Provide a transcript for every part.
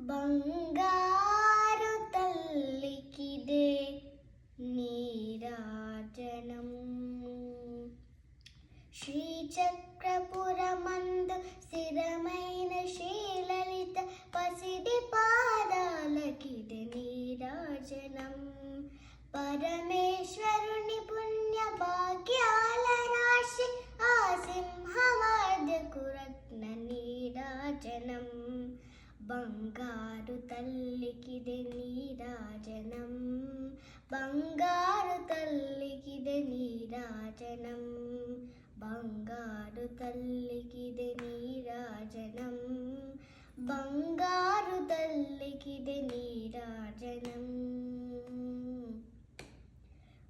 బంగారు తల్లికిదే నీరాజనం. శ్రీచక్రపురమందు స్థిరమైన శ్రీలలిత పసిడి పాదాలకిదే నీరాజనం. పరమేశ్వరుని పుణ్య భాగ్యాల రాశి ఆ సింహవాద్యకు రత్న నీరాజనం. బంగారు తల్లికిదే నీరాజనం. బంగారు తల్లికిదే నీరాజనం. బంగారు తల్లికిదే నీరాజనం. బంగారు తల్లికిదే నీరాజనం.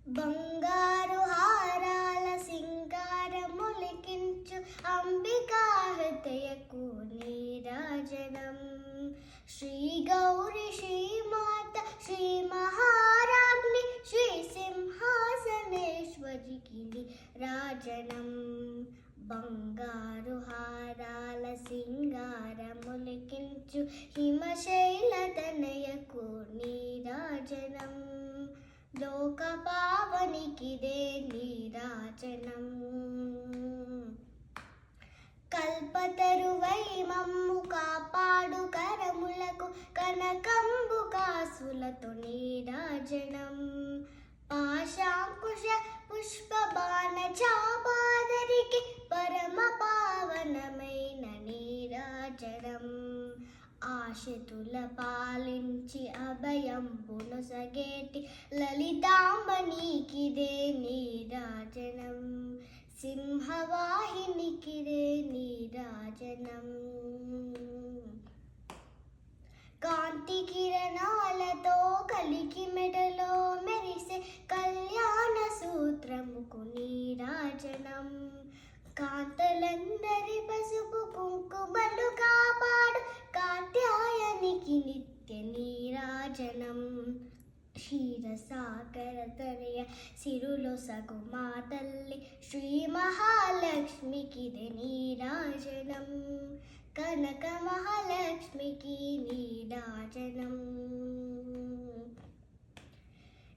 బంగారు హారాల సింగారములికించు అంబికా హృదయకు నీరాజనం. శ్రీ గౌరి శ్రీమాత శ్రీ మహారాజ్ఞి శ్రీ సింహాసనేశ్వరికి నీరాజనం. బంగారు హారాల సింగారములికించు హిమశైల తనయకు నీరాజనం. లోక పావనికిదే నీరాజనం. కల్పతరువై మమ్ము కాపాడు కరములకు కనకంబు కాసులతో నీరాజనం. పాశాంకుశ పుష్ప బాణ చాపాదరికి పరమ పావనమైన నీరాజనం. ఆశతుల పాలించి అభయంబును సగేటి లలితాంబనీకిదే నీరాజనం. సింహవాహినికిదే నీరాజనం. కాంతి కిరణాలతో కలికి మెడలో మెరిసే కళ్యాణ సూత్రముకు నీరాజనం. కాంతలందరి పసుపు కుంకుమలు కాపాడు కాత్యాయనికి నిత్య నీరాజనం. క్షీరసాగర తనయ సిరులో సగు మా తల్లి శ్రీ మహాలక్ష్మికిదే నీరాజనం. కనక మహాలక్ష్మికి నీరాజనం.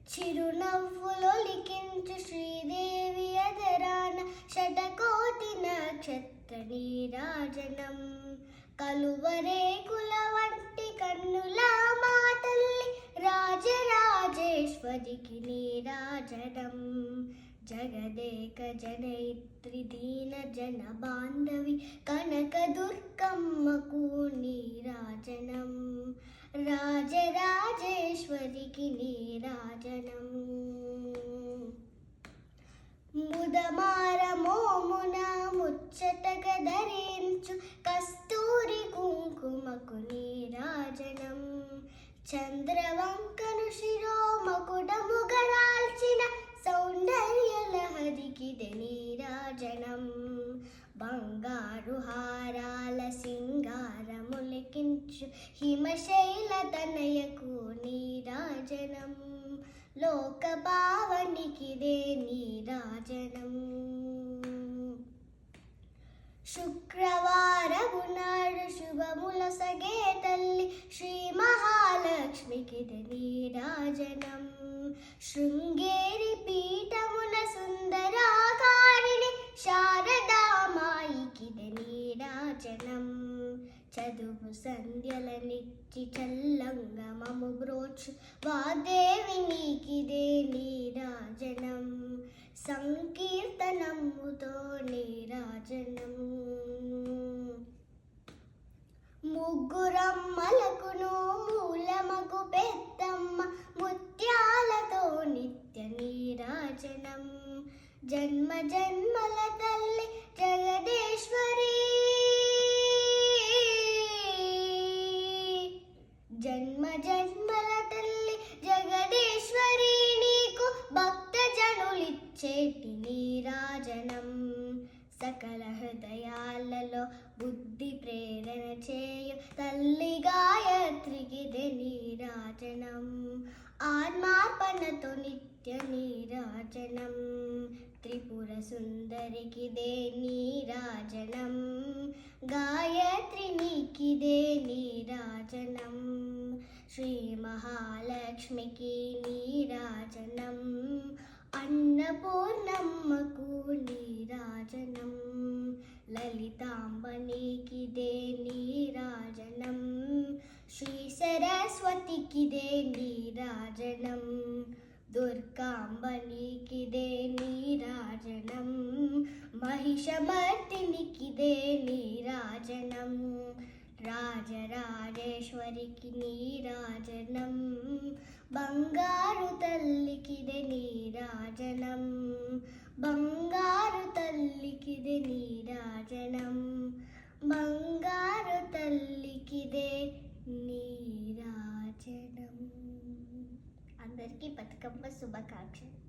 చిరునవ్వులొలికించు శ్రీదేవి అదరాన శతకోటి నక్షత్ర నీరాజనం. కలువరేకుల వంటి కన్నుల మా తల్లి రాజరాజేశ్వరికి నీరాజనం. జగదేక జనయిత్రి దీన జన బాంధవి కనక దుర్గమ్మకు నీరాజనం. రాజరాజేశ్వరికి నీరాజనం. ముదమార మోమున ముచ్చటగ ధరించు కస్తూరి కుంకుమకు నీరాజనం. చంద్రవంకను శిరోమకుడము గరాల్చిన సౌందర్య లహరికిదే నీరాజనం. బంగారు హారాల సింగారములికించు హిమశైల తనయకు నీరాజనం. లోక పావనికిదే నీరాజనం. శుక్రవారము నాడు శుభముల సగే తల్లి శ్రీ మహాలక్ష్మికిదే నీరాజనం. శృంగేరి పీఠమున సుందరాకారిణి శారదామాయికిదే నీరాజనం. చదువు సంధ్యలనిచ్చి చల్లంగమము బ్రోచు వాదేవి నీకిదే నీరాజనం. సంకీర్తనముతో నీరాజనం. ముగ్గురమ్మలకును మూలమగు పెద్దమ్మ ముత్యాలతో నిత్య నీరాజనం. జన్మ జన్మల తల్లి జగదేశ్వరి. జన్మ జన్మల తల్లి జగదేశ్వరి నీకు భక్త జనులిచ్చేటి నీరాజనం. సకల హృదయాలలో బుద్ధి ప్రేరణ చేయు తల్లి గాయత్రికిదే నీరాజనం. ఆత్మార్పణతో నిత్య నీరాజనం. త్రిపుర సుందరికిదే నీరాజనం. గాయత్రి నీకిదే నీరాజనం. శ్రీ మహాలక్ష్మికి నీరాజనం, అన్నపూర్ణమ్మకు నీరాజనం, లలితాంబనికిదే నీరాజనం, శ్రీ సరస్వతికిదే నీరాజనం, దుర్గాంబనికిదే నీరాజనం, మహిషమర్దినికిదే నీరాజనం, రాజరాజేశ్వరికి నీరాజనం, బంగారు తల్లికిదే నీరాజనం, బంగారు తల్లికిదే నీరాజనం, బంగారు తల్లికిదే నీరాజనం. అందరికీ బతుకమ్మ శుభాకాంక్షలు.